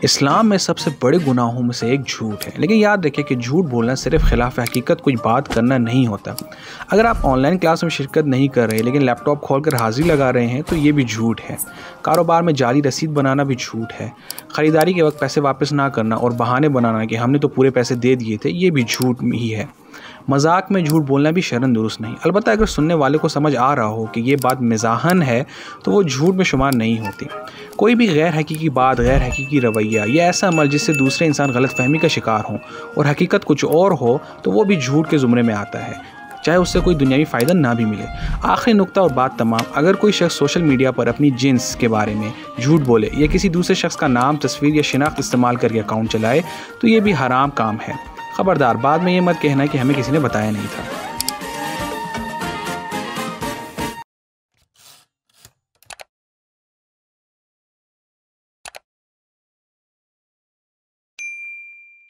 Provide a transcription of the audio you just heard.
इस्लाम में सबसे बड़े गुनाहों में से एक झूठ है। लेकिन याद रखिए कि झूठ बोलना सिर्फ खिलाफ हकीकत कुछ बात करना नहीं होता। अगर आप ऑनलाइन क्लास में शिरकत नहीं कर रहे लेकिन लैपटॉप खोलकर हाजिरी लगा रहे हैं तो ये भी झूठ है। कारोबार में जाली रसीद बनाना भी झूठ है। ख़रीदारी के वक्त पैसे वापस ना करना और बहाने बनाना कि हमने तो पूरे पैसे दे दिए थे, ये भी झूठ ही है। मजाक में झूठ बोलना भी शरन दुरुस्त नहीं। अलबत्ता अगर सुनने वाले को समझ आ रहा हो कि ये बात मिजाहन है तो वो झूठ में शुमार नहीं होती। कोई भी गैर हकीकी बात, गैर हकीकी रवैया या ऐसा अमल जिससे दूसरे इंसान गलतफहमी का शिकार हो और हकीकत कुछ और हो तो वो भी झूठ के ज़ुमरे में आता है, चाहे उससे कोई दुनियावी फ़ायदा ना भी मिले। आखिरी नुक्ता और बात तमाम, अगर कोई शख्स सोशल मीडिया पर अपनी जिन्स के बारे में झूठ बोले या किसी दूसरे शख्स का नाम, तस्वीर या शिनाख्त इस्तेमाल करके अकाउंट चलाए तो ये भी हराम काम है। ख़बरदार, बाद में ये मत कहना कि हमें किसी ने बताया नहीं था।